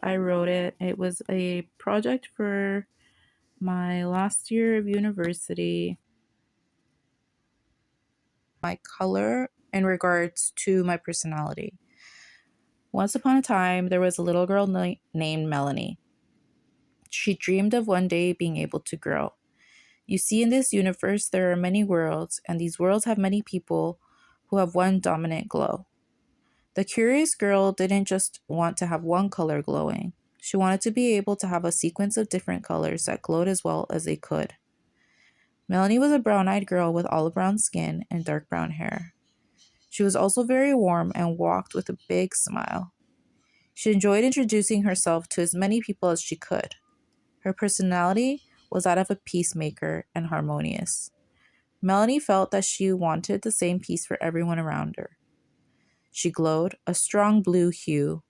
I wrote it. It was a project for my last year of university. My color in regards to my personality. Once upon a time, there was a little girl named Melanie. She dreamed of one day being able to grow. You see, in this universe, there are many worlds, and these worlds have many people who have one dominant glow. The curious girl didn't just want to have one color glowing. She wanted to be able to have a sequence of different colors that glowed as well as they could. Melanie was a brown-eyed girl with olive brown skin and dark brown hair. She was also very warm and walked with a big smile. She enjoyed introducing herself to as many people as she could. Her personality was that of a peacemaker and harmonious. Melanie felt that she wanted the same peace for everyone around her. She glowed a strong blue hue,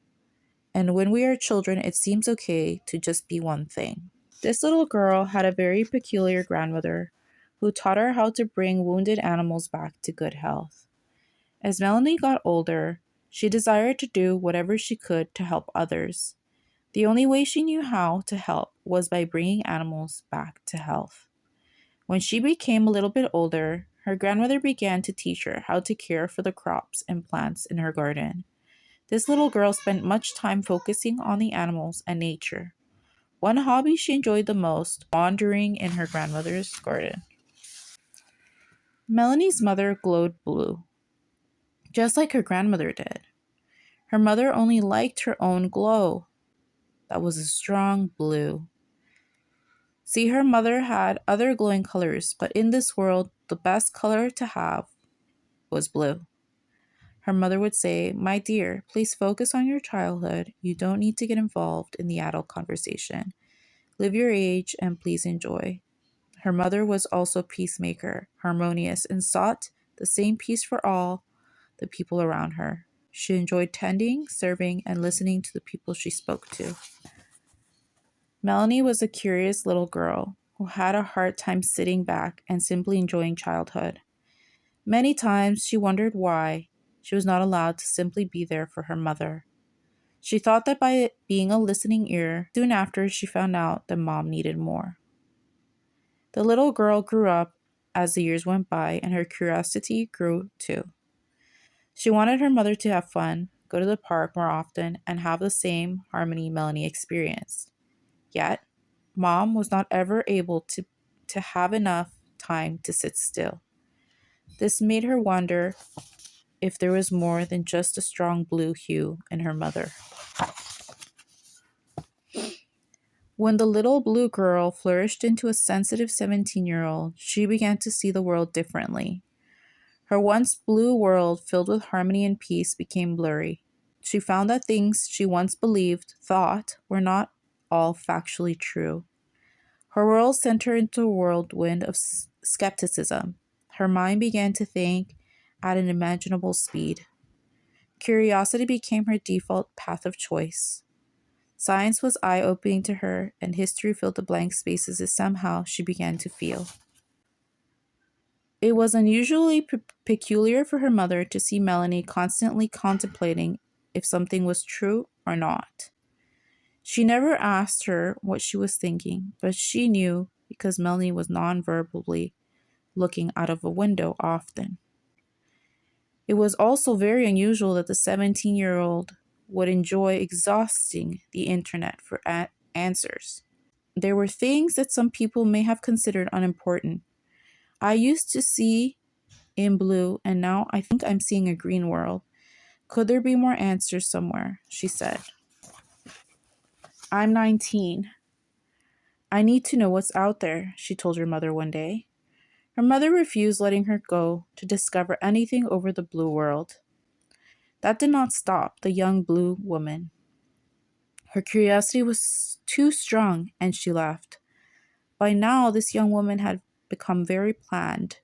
and when we are children, it seems okay to just be one thing. This little girl had a very peculiar grandmother who taught her how to bring wounded animals back to good health. As Melanie got older, she desired to do whatever she could to help others. The only way she knew how to help was by bringing animals back to health. When she became a little bit older, her grandmother began to teach her how to care for the crops and plants in her garden. This little girl spent much time focusing on the animals and nature. One hobby she enjoyed the most, wandering in her grandmother's garden. Melanie's mother glowed blue, just like her grandmother did. Her mother only liked her own glow. That was a strong blue. See, her mother had other glowing colors, but in this world, the best color to have was blue. Her mother would say, "My dear, please focus on your childhood. You don't need to get involved in the adult conversation. Live your age and please enjoy." Her mother was also a peacemaker, harmonious, and sought the same peace for all the people around her. She enjoyed tending, serving, and listening to the people she spoke to. Melanie was a curious little girl who had a hard time sitting back and simply enjoying childhood. Many times she wondered why she was not allowed to simply be there for her mother. She thought that by being a listening ear, soon after she found out that mom needed more. The little girl grew up as the years went by, and her curiosity grew too. She wanted her mother to have fun, go to the park more often, and have the same harmony Melanie experienced. Yet, mom was not ever able to have enough time to sit still. This made her wonder if there was more than just a strong blue hue in her mother. When the little blue girl flourished into a sensitive 17-year-old, she began to see the world differently. Her once blue world filled with harmony and peace became blurry. She found that things she once believed, thought, were not all factually true. Her world sent her into a whirlwind of skepticism. Her mind began to think at an unimaginable speed. Curiosity became her default path of choice. Science was eye-opening to her, and history filled the blank spaces as somehow she began to feel. It was unusually peculiar for her mother to see Melanie constantly contemplating if something was true or not. She never asked her what she was thinking, but she knew because Melanie was non-verbally looking out of a window often. It was also very unusual that the 17-year-old would enjoy exhausting the internet for answers. There were things that some people may have considered unimportant. I used to see in blue, and now I think I'm seeing a green world. Could there be more answers somewhere? She said. I'm 19. I need to know what's out there, she told her mother one day. Her mother refused letting her go to discover anything over the blue world. That did not stop the young blue woman. Her curiosity was too strong, and she left. By now, this young woman had become very planned,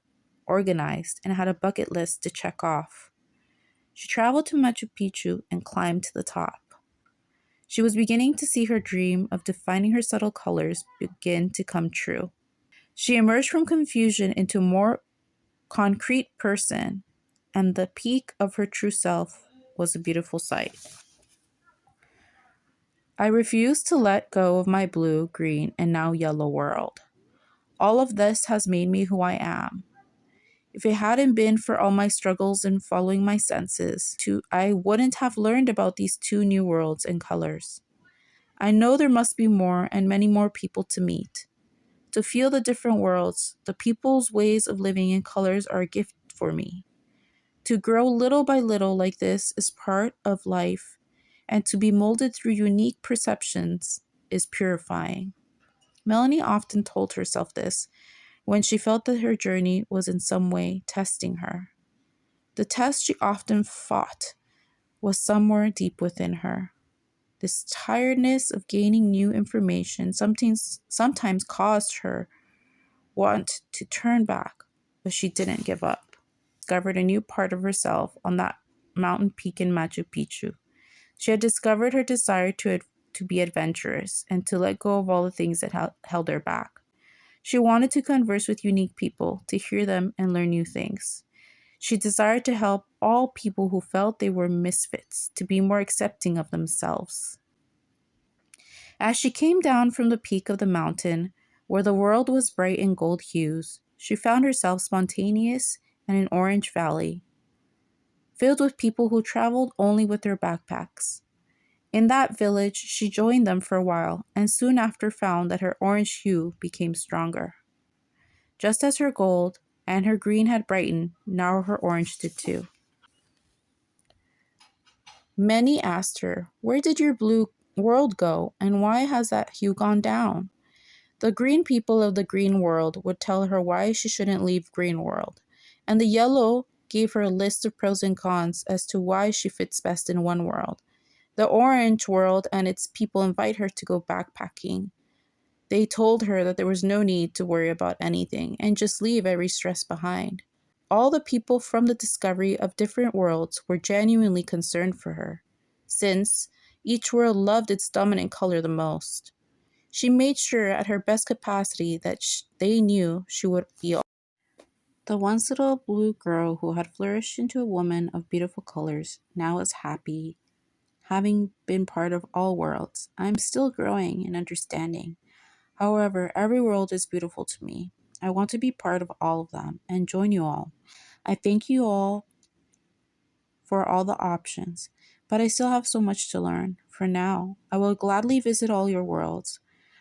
organized, and had a bucket list to check off. She traveled to Machu Picchu and climbed to the top. She was beginning to see her dream of defining her subtle colors begin to come true. She emerged from confusion into a more concrete person, and the peak of her true self was a beautiful sight. I refuse to let go of my blue, green, and now yellow world. All of this has made me who I am. If it hadn't been for all my struggles in following my senses, I wouldn't have learned about these two new worlds and colors. I know there must be more and many more people to meet. To feel the different worlds, the people's ways of living and colors are a gift for me. To grow little by little like this is part of life, and to be molded through unique perceptions is purifying. Melanie often told herself this when she felt that her journey was in some way testing her. The test she often fought was somewhere deep within her. This tiredness of gaining new information sometimes caused her want to turn back, but she didn't give up. Discovered a new part of herself on that mountain peak in Machu Picchu. She had discovered her desire to be adventurous and to let go of all the things that held her back. She wanted to converse with unique people, to hear them and learn new things. She desired to help all people who felt they were misfits to be more accepting of themselves. As she came down from the peak of the mountain, where the world was bright in gold hues, she found herself spontaneous in an orange valley, filled with people who traveled only with their backpacks. In that village, she joined them for a while, and soon after found that her orange hue became stronger. Just as her gold and her green had brightened, now her orange did too. Many asked her, "Where did your blue world go, and why has that hue gone down?" The green people of the green world would tell her why she shouldn't leave green world, and the yellow gave her a list of pros and cons as to why she fits best in one world. The orange world and its people invite her to go backpacking. They told her that there was no need to worry about anything and just leave every stress behind. All the people from the discovery of different worlds were genuinely concerned for her, since each world loved its dominant color the most. She made sure at her best capacity that they knew she would be all. The once little blue girl who had flourished into a woman of beautiful colors now is happy, having been part of all worlds. I am still growing in understanding. However, every world is beautiful to me. I want to be part of all of them and join you all. I thank you all for all the options, but I still have so much to learn. For now, I will gladly visit all your worlds.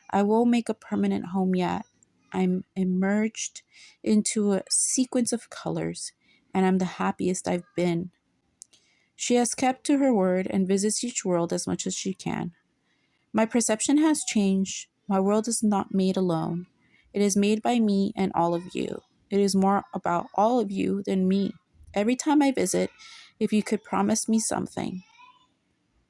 I won't make a permanent home yet. I'm immersed into a sequence of colors, and I'm the happiest I've been. She has kept to her word and visits each world as much as she can. My perception has changed. My world is not made alone. It is made by me and all of you. It is more about all of you than me. Every time I visit, if you could promise me something,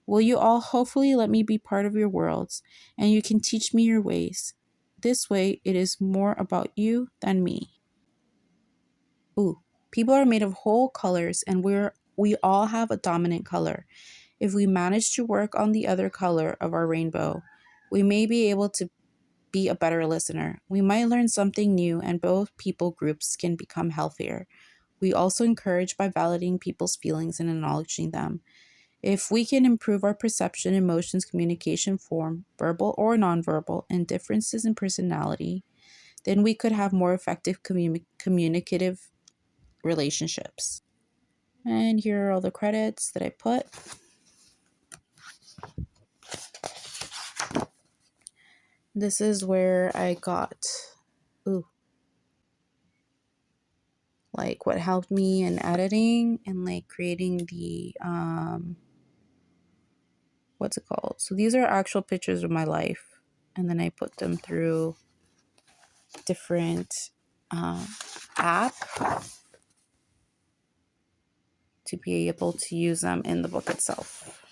will you all hopefully let me be part of your worlds and you can teach me your ways? This way, it is more about you than me. Ooh, people are made of whole colors and we all have a dominant color. If we manage to work on the other color of our rainbow, we may be able to be a better listener. We might learn something new and both people groups can become healthier. We also encourage by validating people's feelings and acknowledging them. If we can improve our perception, emotions, communication form, verbal or nonverbal, and differences in personality, then we could have more effective communicative relationships. And here are all the credits that I put. This is where I got, like what helped me in editing and like creating the, what's it called? So these are actual pictures of my life. And then I put them through different app to be able to use them in the book itself.